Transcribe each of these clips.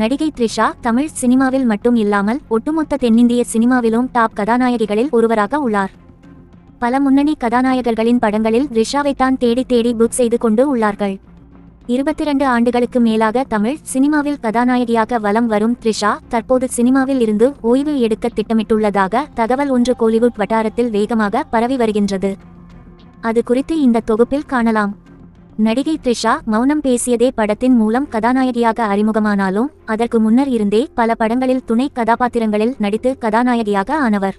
நடிகை த்ரிஷா தமிழ் சினிமாவில் மட்டும் இல்லாமல் ஒட்டுமொத்த தென்னிந்திய சினிமாவிலும் டாப் கதாநாயகிகளில் ஒருவராக உள்ளார். பல முன்னணி கதாநாயகர்களின் படங்களில் த்ரிஷாவைத்தான் தேடி தேடி புக் செய்து கொண்டு உள்ளார்கள். 22 ஆண்டுகளுக்கு மேலாக தமிழ் சினிமாவில் கதாநாயகியாக வலம் வரும் த்ரிஷா தற்போது சினிமாவில் இருந்து ஓய்வு எடுக்க திட்டமிட்டுள்ளதாக தகவல் ஒன்று கோலிவுட் வட்டாரத்தில் வேகமாக பரவி வருகின்றது. அது குறித்து இந்த தொகுப்பில் காணலாம். நடிகை த்ரிஷா மௌனம் பேசியதே படத்தின் மூலம் கதாநாயகியாக அறிமுகமானாலும் அதற்கு முன்னர் இருந்தே பல படங்களில் துணை கதாபாத்திரங்களில் நடித்து கதாநாயகியாக ஆனவர்.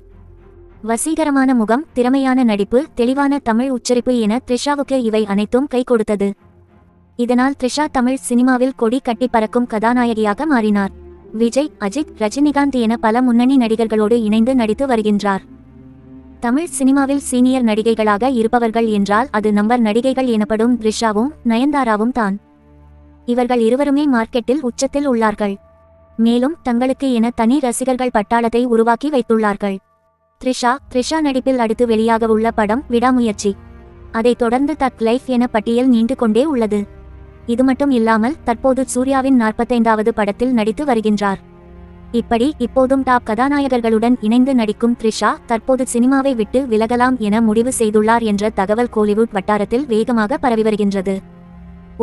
வசீகரமான முகம், திறமையான நடிப்பு, தெளிவான தமிழ் உச்சரிப்பு என த்ரிஷாவுக்கு இவை அனைத்தும் கை கொடுத்தது. இதனால் த்ரிஷா தமிழ் சினிமாவில் கொடி கட்டி பறக்கும் கதாநாயகியாக மாறினார். விஜய், அஜித், ரஜினிகாந்த் என பல முன்னணி நடிகர்களோடு இணைந்து நடித்து வருகின்றார். தமிழ் சினிமாவில் சீனியர் நடிகைகளாக இருப்பவர்கள் என்றால் அது நம்பர் நடிகைகள் எனப்படும் த்ரிஷாவும் நயன்தாராவும் தான். இவர்கள் இருவருமே மார்க்கெட்டில் உச்சத்தில் உள்ளார்கள். மேலும் தங்களுக்கு என தனி ரசிகர்கள் பட்டாளத்தை உருவாக்கி வைத்துள்ளார்கள். த்ரிஷா நடிப்பில் அடுத்து வெளியாக உள்ள படம் விடாமுயற்சி. அதைத் தொடர்ந்து தக் லைஃப் என பட்டியல் நீண்டு கொண்டே உள்ளது. இது மட்டும் இல்லாமல் தற்போது சூர்யாவின் 45வது படத்தில் நடித்து வருகின்றார். இப்படி இப்போதும் டாப் கதாநாயகர்களுடன் இணைந்து நடிக்கும் த்ரிஷா தற்போது சினிமாவை விட்டு விலகலாம் என முடிவு செய்துள்ளார் என்ற தகவல் கோலிவுட் வட்டாரத்தில் வேகமாக பரவி வருகின்றது.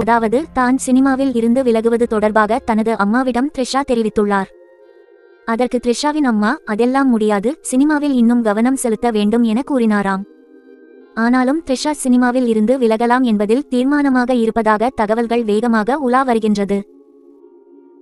அதாவது தான் சினிமாவில் இருந்து விலகுவது தொடர்பாக தனது அம்மாவிடம் த்ரிஷா தெரிவித்துள்ளார். அதற்கு த்ரிஷாவின் அம்மா அதெல்லாம் முடியாது, சினிமாவில் இன்னும் கவனம் செலுத்த வேண்டும் என கூறினாராம். ஆனாலும் த்ரிஷா சினிமாவில் இருந்து விலகலாம் என்பதில் தீர்மானமாக இருப்பதாக தகவல்கள் வேகமாக உலா வருகின்றது.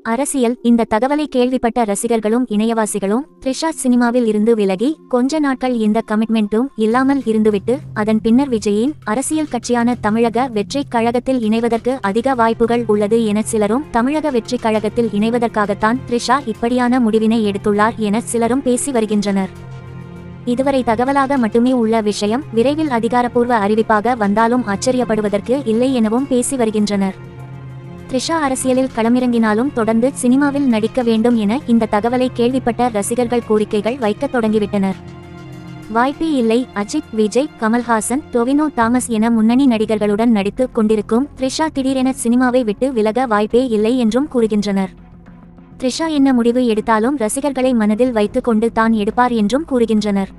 அரசியல். இந்த தகவலை கேள்விப்பட்ட ரசிகர்களும் இணையவாசிகளும் த்ரிஷா சினிமாவில் இருந்து விலகி கொஞ்ச நாட்கள் எந்த கமிட்மெண்ட்டும் இல்லாமல் இருந்துவிட்டு அதன் பின்னர் விஜயின் அரசியல் கட்சியான தமிழக வெற்றிக் கழகத்தில் இணைவதற்கு அதிக வாய்ப்புகள் உள்ளது என சிலரும் தமிழக வெற்றிக் கழகத்தில் இணைவதற்காகத்தான் த்ரிஷா இப்படியான முடிவினை எடுத்துள்ளார் என சிலரும் பேசி வருகின்றனர். இதுவரை தகவலாக மட்டுமே உள்ள விஷயம் விரைவில் அதிகாரப்பூர்வ அறிவிப்பாக வந்தாலும் ஆச்சரியப்படுவதற்கு இல்லை எனவும் பேசி வருகின்றனர். த்ரிஷா அரசியலில் களமிறங்கினாலும் தொடர்ந்து சினிமாவில் நடிக்க வேண்டும் என இந்த தகவலை கேள்விப்பட்ட ரசிகர்கள் கோரிக்கைகள் வைக்க தொடங்கிவிட்டனர். வாய்ப்பே இல்லை. அஜித், விஜய், கமல்ஹாசன், டொவினோ தாமஸ் என முன்னணி நடிகர்களுடன் நடித்து கொண்டிருக்கும் த்ரிஷா திடீரென சினிமாவை விட்டு விலக வாய்ப்பே இல்லை என்றும் கூறுகின்றனர். த்ரிஷா என்ன முடிவு எடுத்தாலும் ரசிகர்களை மனதில் வைத்து கொண்டு தான் எடுப்பார் என்றும் கூறுகின்றனர்.